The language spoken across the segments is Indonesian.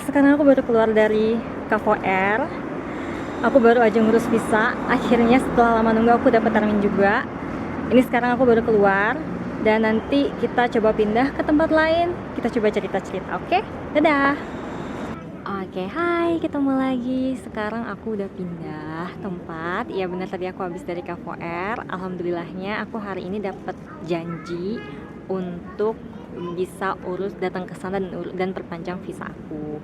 Sekarang aku baru keluar dari KVR. Aku baru aja ngurus visa. Akhirnya setelah lama nunggu aku dapat termin juga. Ini sekarang aku baru keluar dan nanti kita coba pindah ke tempat lain. Kita coba cerita-cerita, oke? Dadah. Oke, hai, ketemu lagi. Sekarang aku udah pindah tempat. Ya benar, tadi aku habis dari KVR. Alhamdulillahnya aku hari ini dapat janji untuk bisa urus datang ke sana dan perpanjang visa aku.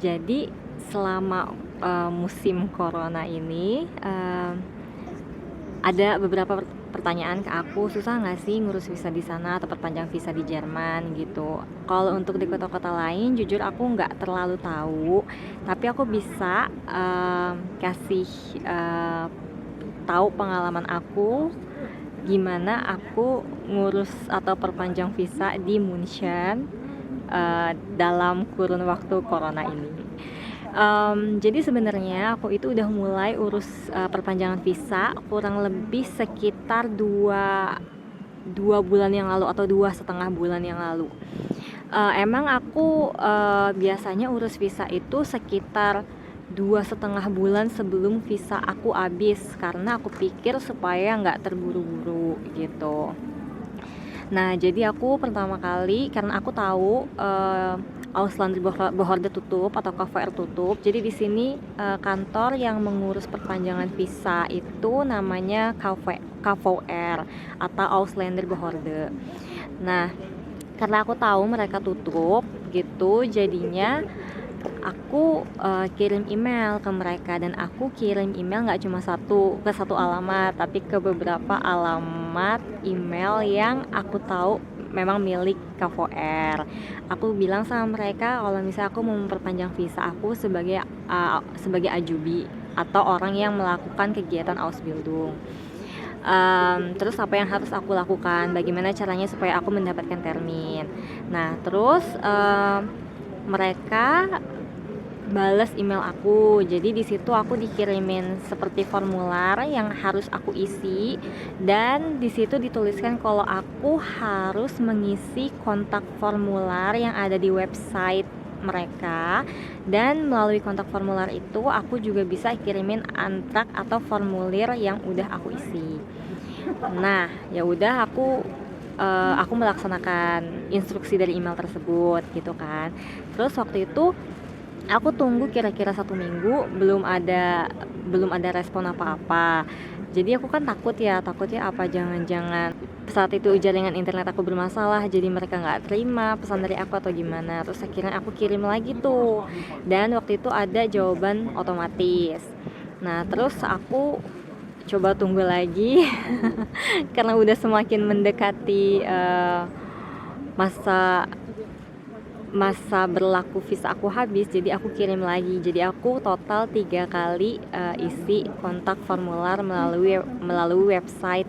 Jadi selama musim corona ini ada beberapa pertanyaan ke aku, susah nggak sih ngurus visa di sana atau perpanjang visa di Jerman gitu. Kalau untuk di kota-kota lain, jujur aku nggak terlalu tahu, tapi aku bisa kasih tahu pengalaman aku gimana aku ngurus atau perpanjang visa di München dalam kurun waktu corona ini. Jadi sebenarnya aku itu udah mulai urus perpanjangan visa kurang lebih sekitar dua bulan yang lalu atau 2,5 bulan yang lalu. Emang aku biasanya urus visa itu sekitar 2,5 bulan sebelum visa aku habis, karena aku pikir supaya nggak terburu-buru gitu. Nah, jadi aku pertama kali, karena aku tahu Auslanderbehoorde tutup atau KVR tutup. Jadi di sini kantor yang mengurus perpanjangan visa itu namanya KVR atau Ausländerbehörde. Nah, karena aku tahu mereka tutup gitu, jadinya aku kirim email ke mereka, dan aku kirim email nggak cuma ke satu alamat, tapi ke beberapa alamat email yang aku tahu memang milik KVR. Aku bilang sama mereka kalau misalnya aku mau memperpanjang visa aku sebagai ajubi atau orang yang melakukan kegiatan Ausbildung. Terus apa yang harus aku lakukan, bagaimana caranya supaya aku mendapatkan termin. Nah, terus mereka bales email aku. Jadi di situ aku dikirimin seperti formular yang harus aku isi, dan di situ dituliskan kalau aku harus mengisi kontak formular yang ada di website mereka, dan melalui kontak formular itu aku juga bisa kirimin antrak atau formulir yang udah aku isi. Nah, ya udah aku melaksanakan instruksi dari email tersebut gitu kan. Terus waktu itu aku tunggu kira-kira 1 minggu, belum ada respon apa-apa. Jadi aku kan takutnya apa jangan-jangan saat itu jaringan internet aku bermasalah, jadi mereka nggak terima pesan dari aku atau gimana. Terus akhirnya aku kirim lagi tuh, dan waktu itu ada jawaban otomatis. Nah, terus aku coba tunggu lagi karena udah semakin mendekati masa masa berlaku visa aku habis, jadi aku kirim lagi. Jadi aku total 3 kali isi kontak formular melalui website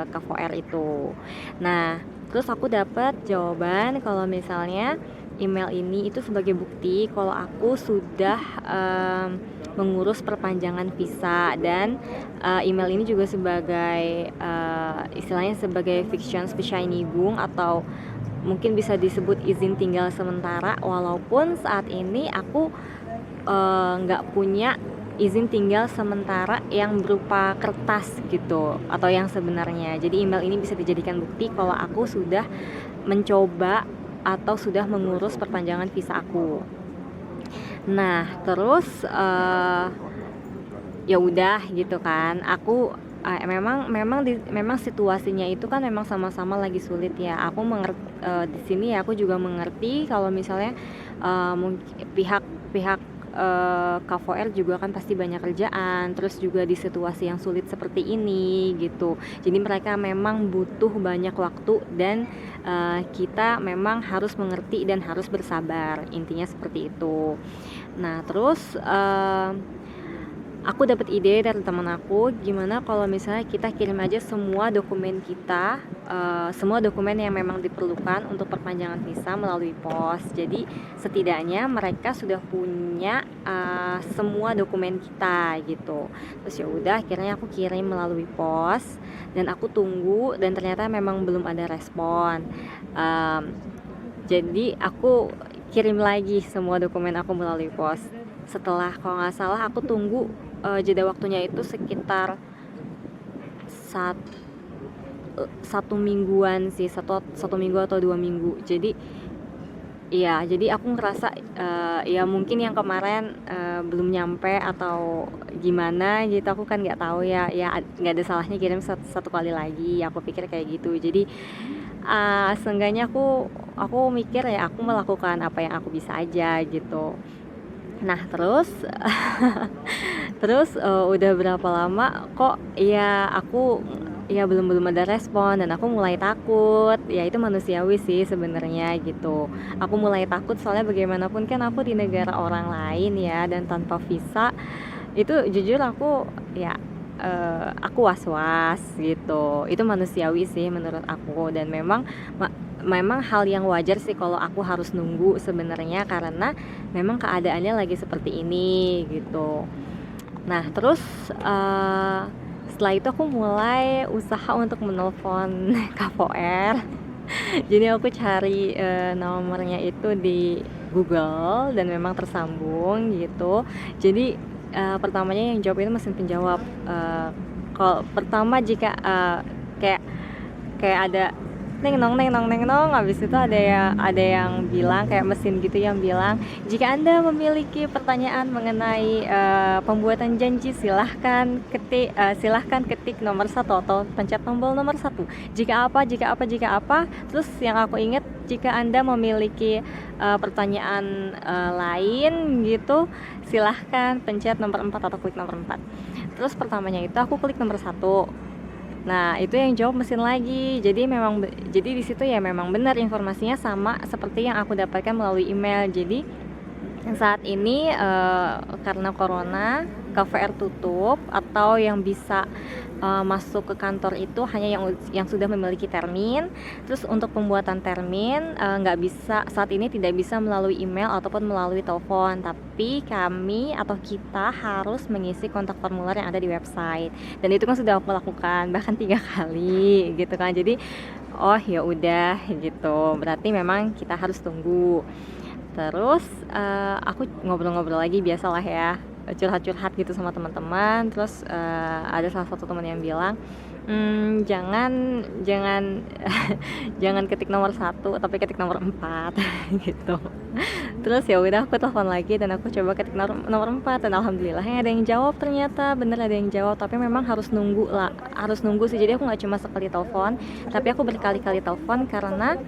KVR itu. Nah, terus aku dapat jawaban kalau misalnya email ini itu sebagai bukti kalau aku sudah mengurus perpanjangan visa, dan email ini juga sebagai istilahnya sebagai Fiction atau mungkin bisa disebut izin tinggal sementara, walaupun saat ini aku nggak punya izin tinggal sementara yang berupa kertas gitu atau yang sebenarnya. Jadi email ini bisa dijadikan bukti kalau aku sudah mencoba atau sudah mengurus perpanjangan visa aku. Nah, terus ya udah gitu kan, aku memang situasinya itu kan memang sama-sama lagi sulit ya. Aku mengerti di sini ya, aku juga mengerti kalau misalnya mungkin pihak KVR juga kan pasti banyak kerjaan, terus juga di situasi yang sulit seperti ini gitu. Jadi mereka memang butuh banyak waktu, dan kita memang harus mengerti dan harus bersabar. Intinya seperti itu. Nah, terus aku dapat ide dari teman aku, gimana kalau misalnya kita kirim aja semua dokumen kita, semua dokumen yang memang diperlukan untuk perpanjangan visa melalui pos. Jadi setidaknya mereka sudah punya semua dokumen kita gitu. Terus ya udah, akhirnya aku kirim melalui pos, dan aku tunggu, dan ternyata memang belum ada respon. Jadi aku kirim lagi semua dokumen aku melalui pos. Setelah, kalau nggak salah aku tunggu jeda waktunya itu sekitar satu mingguan sih, satu minggu atau 2 minggu. Jadi iya, jadi aku ngerasa ya mungkin yang kemarin belum nyampe atau gimana gitu, aku kan nggak tahu ya. Ya nggak ada salahnya kirim satu kali lagi. Aku pikir kayak gitu. Jadi seenggaknya aku mikir ya aku melakukan apa yang aku bisa aja gitu. Nah terus udah berapa lama kok ya aku ya belum ada respon, dan aku mulai takut. Ya itu manusiawi sih sebenarnya gitu. Aku mulai takut soalnya bagaimanapun kan aku di negara orang lain ya, dan tanpa visa itu jujur aku ya aku was-was gitu. Itu manusiawi sih menurut aku, dan memang hal yang wajar sih kalau aku harus nunggu sebenarnya, karena memang keadaannya lagi seperti ini gitu. Nah terus setelah itu aku mulai usaha untuk menelpon KVR. Jadi aku cari nomornya itu di Google dan memang tersambung gitu. Jadi pertamanya yang jawab itu mesin penjawab. Kalau pertama jika kayak ada neng nong, habis itu ada yang bilang kayak mesin gitu yang bilang, jika Anda memiliki pertanyaan mengenai pembuatan janji silahkan ketik nomor 1 atau pencet tombol nomor 1 jika apa. Terus yang aku ingat, jika Anda memiliki pertanyaan lain gitu, silahkan pencet nomor 4 atau klik nomor 4. Terus pertamanya itu aku klik nomor 1. Nah itu yang jawab mesin lagi. Jadi di situ ya memang benar informasinya sama seperti yang aku dapatkan melalui email. Jadi saat ini karena corona, KVR tutup, atau yang bisa masuk ke kantor itu hanya yang sudah memiliki termin. Terus untuk pembuatan termin nggak bisa, saat ini tidak bisa melalui email ataupun melalui telepon, tapi kami atau kita harus mengisi kontak formulir yang ada di website, dan itu kan sudah aku lakukan bahkan 3 kali gitu kan. Jadi oh ya udah gitu, berarti memang kita harus tunggu. Terus aku ngobrol-ngobrol lagi, biasalah ya, curhat-curhat gitu sama teman-teman. Terus ada salah satu teman yang bilang, jangan jangan ketik nomor 1 tapi ketik nomor 4 gitu. Terus ya udah aku telepon lagi dan aku coba ketik nomor 4, dan alhamdulillah ada yang jawab, ternyata bener ada yang jawab. Tapi memang harus nunggu sih. Jadi aku nggak cuma sekali telepon, tapi aku berkali-kali telepon, karena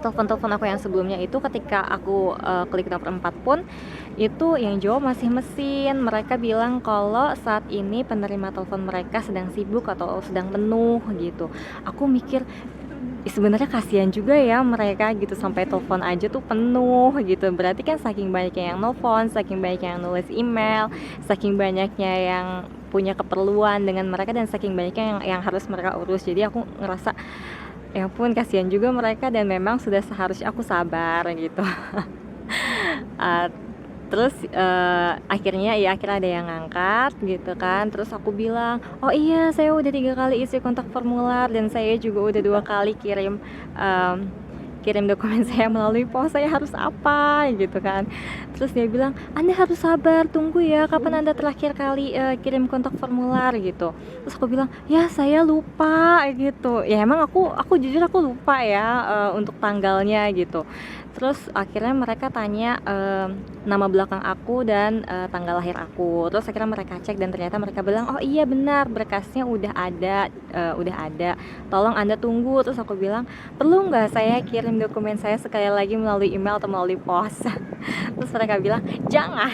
telepon aku yang sebelumnya itu ketika aku klik nomor 4 pun itu yang jawab masih mesin. Mereka bilang kalau saat ini penerima telepon mereka sedang sibuk atau sedang penuh gitu. Aku mikir sebenarnya kasihan juga ya mereka gitu, sampai telepon aja tuh penuh gitu. Berarti kan saking banyaknya yang nelfon, saking banyaknya yang nulis email, saking banyaknya yang punya keperluan dengan mereka, dan saking banyaknya yang harus mereka urus. Jadi aku ngerasa ya ampun kasihan juga mereka, dan memang sudah seharusnya aku sabar gitu. Terus akhirnya ada yang ngangkat gitu kan. Terus aku bilang, oh iya saya udah 3 kali isi kontak formulir, dan saya juga udah 2 kali kirim dokumen saya melalui pos, saya harus apa gitu kan. Terus dia bilang, Anda harus sabar, tunggu ya, kapan Anda terakhir kali kirim kontak formulir gitu. Terus aku bilang, ya saya lupa gitu. Ya emang aku jujur aku lupa ya untuk tanggalnya gitu. Terus akhirnya mereka tanya nama belakang aku dan tanggal lahir aku. Terus akhirnya mereka cek, dan ternyata mereka bilang, oh iya benar, berkasnya udah ada. Tolong Anda tunggu. Terus aku bilang, perlu nggak saya kirim dokumen saya sekali lagi melalui email atau melalui pos? Terus mereka bilang, jangan.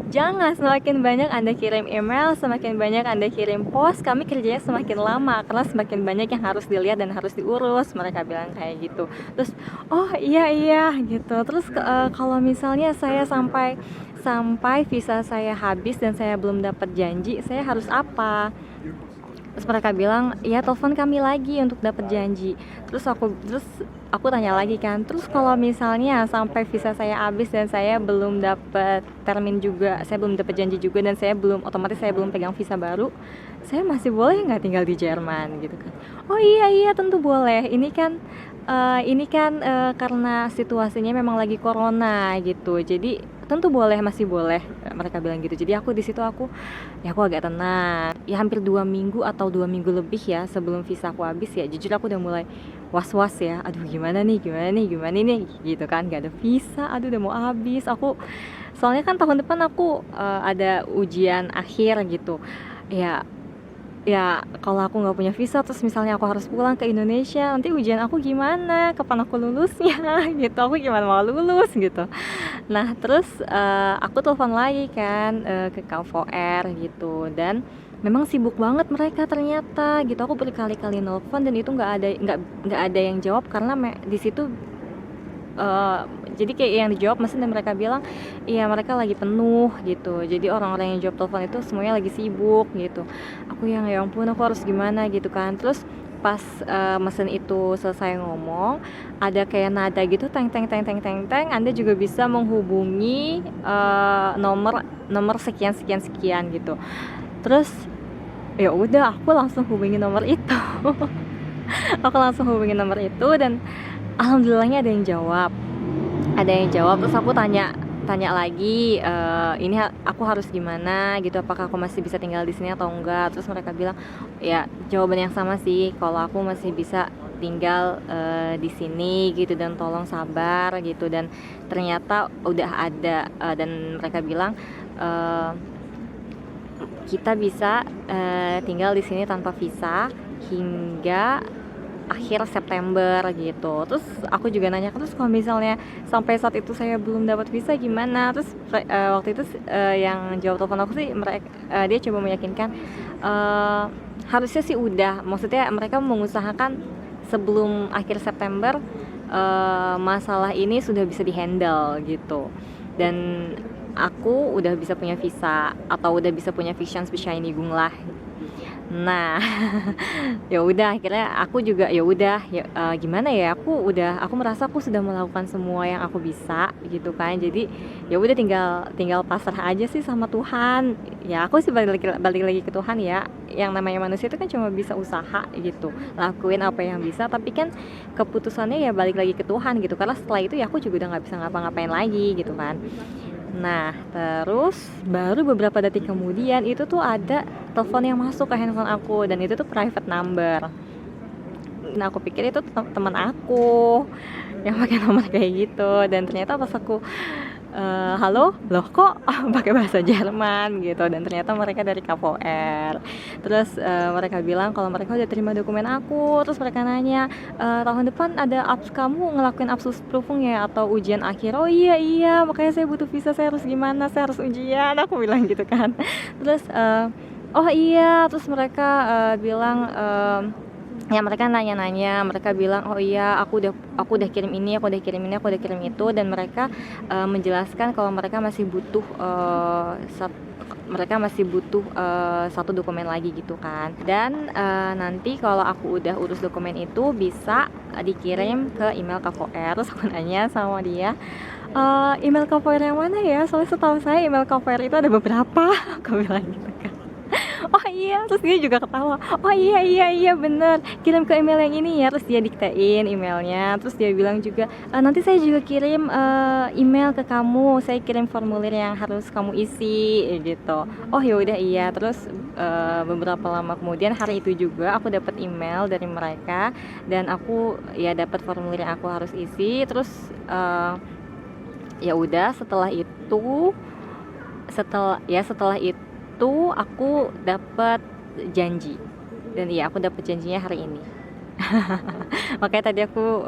Jangan, semakin banyak Anda kirim email, semakin banyak Anda kirim pos, kami kerjanya semakin lama, karena semakin banyak yang harus dilihat dan harus diurus. Mereka bilang kayak gitu. Terus oh iya gitu. Terus kalau misalnya saya sampai visa saya habis dan saya belum dapat janji, saya harus apa? Terus mereka bilang, ya telepon kami lagi untuk dapat janji. Terus aku tanya lagi kan, terus kalau misalnya sampai visa saya habis dan saya belum dapat termin juga, saya belum dapat janji juga, dan saya belum pegang visa baru, saya masih boleh nggak tinggal di Jerman gitu kan? Oh iya tentu boleh. Ini kan ini kan karena situasinya memang lagi corona gitu, jadi tentu boleh, masih boleh, mereka bilang gitu. Jadi aku di situ ya aku agak tenang. Ya hampir 2 minggu atau 2 minggu lebih ya sebelum visa aku habis, ya jujur aku udah mulai was-was ya. Aduh gimana nih gitu kan, gak ada visa, aduh udah mau habis. Soalnya kan tahun depan aku ada ujian akhir gitu. Ya ya kalau aku nggak punya visa, terus misalnya aku harus pulang ke Indonesia, nanti ujian aku gimana, kapan aku lulusnya gitu, aku gimana mau lulus gitu. Nah terus aku telepon lagi kan ke KVR gitu, dan memang sibuk banget mereka ternyata gitu. Aku berkali-kali nelpon dan itu nggak ada yang jawab, karena di situ eh, jadi kayak yang dijawab mesin, dan mereka bilang iya mereka lagi penuh gitu. Jadi orang-orang yang jawab telepon itu semuanya lagi sibuk gitu. Aku yang ya ampun, aku harus gimana gitu kan. Terus pas mesin itu selesai ngomong, ada kayak nada gitu, teng teng teng teng teng teng, Anda juga bisa menghubungi nomor nomor sekian sekian sekian gitu. Terus ya udah, aku langsung hubungi nomor itu. Aku langsung hubungi nomor itu, dan alhamdulillahnya ada yang jawab. Terus aku tanya lagi, ini aku harus gimana gitu, apakah aku masih bisa tinggal di sini atau enggak. Terus mereka bilang ya jawaban yang sama sih, kalau aku masih bisa tinggal di sini gitu, dan tolong sabar gitu. Dan ternyata udah ada, dan mereka bilang kita bisa tinggal di sini tanpa visa hingga akhir September gitu. Terus aku juga nanya, terus kalau misalnya sampai saat itu saya belum dapat visa gimana? Terus waktu itu yang jawab telepon aku sih, dia coba meyakinkan harusnya sih udah, maksudnya mereka mengusahakan sebelum akhir September masalah ini sudah bisa dihandle gitu. Dan aku udah bisa punya visa, atau udah bisa punya visa ini gung lah. Nah, ya udah akhirnya aku juga ya udah ya, gimana ya, aku merasa aku sudah melakukan semua yang aku bisa gitu kan. Jadi ya udah, tinggal pasrah aja sih sama Tuhan. Ya aku sih balik lagi ke Tuhan ya. Yang namanya manusia itu kan cuma bisa usaha gitu, lakuin apa yang bisa, tapi kan keputusannya ya balik lagi ke Tuhan gitu. Karena setelah itu ya aku juga udah nggak bisa ngapa-ngapain lagi gitu kan. Nah, terus baru beberapa detik kemudian itu tuh ada telepon yang masuk ke handphone aku, dan itu tuh private number. Nah, aku pikir itu teman aku yang pakai nomor kayak gitu, dan ternyata pas aku halo, loh kok pakai bahasa Jerman gitu, dan ternyata mereka dari KVR. Terus mereka bilang kalau mereka udah terima dokumen aku. Terus mereka nanya, tahun depan ada kamu ngelakuin Abschlussprüfung ya, atau ujian akhir? Oh iya, makanya saya butuh visa, saya harus gimana, saya harus ujian, aku bilang gitu kan. Terus oh iya, terus mereka bilang ya mereka nanya-nanya, mereka bilang oh iya aku udah kirim ini, aku udah kirim itu, dan mereka menjelaskan kalau mereka masih butuh satu dokumen lagi gitu kan. Dan nanti kalau aku udah urus dokumen itu bisa dikirim ke email KVR. Terus aku nanya sama dia, email KVR yang mana ya, soalnya setahu saya email KVR itu ada beberapa. Aku bilang gitu kan. Oh iya, terus dia juga ketawa. Oh iya bener, kirim ke email yang ini ya. Terus dia diktein emailnya. Terus dia bilang juga, nanti saya juga kirim email ke kamu, saya kirim formulir yang harus kamu isi gitu. Oh ya udah iya. Terus beberapa lama kemudian, hari itu juga aku dapat email dari mereka, dan aku ya dapat formulir yang aku harus isi. Terus ya udah, setelah itu aku dapat janji, dan iya aku dapat janjinya hari ini. Makanya tadi aku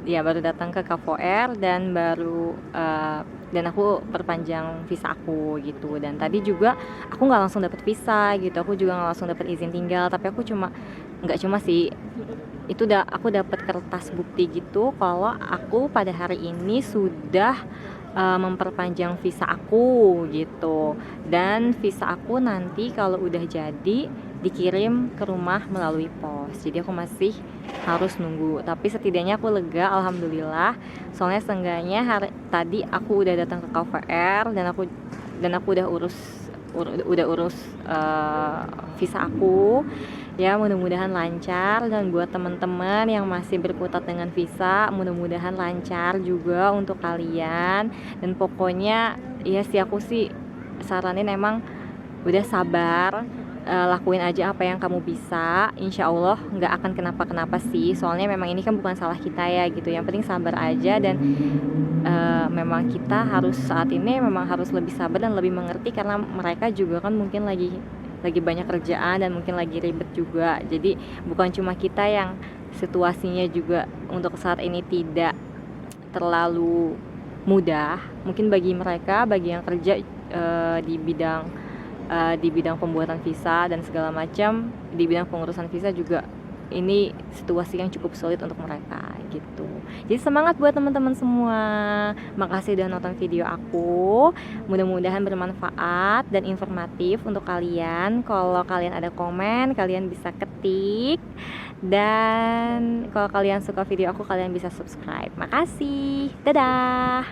ya baru datang ke KVR, dan aku perpanjang visa aku gitu. Dan tadi juga aku nggak langsung dapat visa gitu, aku juga nggak langsung dapat izin tinggal, tapi aku nggak cuma sih itu, aku dapat kertas bukti gitu kalau aku pada hari ini sudah memperpanjang visa aku gitu. Dan visa aku nanti kalau udah jadi dikirim ke rumah melalui pos, jadi aku masih harus nunggu. Tapi setidaknya aku lega, alhamdulillah. Soalnya seenggaknya tadi aku udah datang ke KVR, dan aku udah urus udah urus visa aku. Ya mudah-mudahan lancar, dan buat teman-teman yang masih berkutat dengan visa, mudah-mudahan lancar juga untuk kalian. Dan pokoknya ya sih, aku sih saranin emang udah sabar, lakuin aja apa yang kamu bisa, insya Allah nggak akan kenapa-kenapa sih. Soalnya memang ini kan bukan salah kita ya gitu, yang penting sabar aja. Dan memang kita harus saat ini memang harus lebih sabar dan lebih mengerti, karena mereka juga kan mungkin lagi banyak kerjaan dan mungkin lagi ribet juga. Jadi bukan cuma kita yang situasinya juga untuk saat ini tidak terlalu mudah. Mungkin bagi mereka, bagi yang kerja di bidang pembuatan visa dan segala macam, di bidang pengurusan visa juga, ini situasi yang cukup sulit untuk mereka gitu. Jadi semangat buat teman-teman semua. Makasih udah nonton video aku. Mudah-mudahan bermanfaat dan informatif untuk kalian. Kalau kalian ada komen, kalian bisa ketik. Dan kalau kalian suka video aku, kalian bisa subscribe. Makasih. Dadah.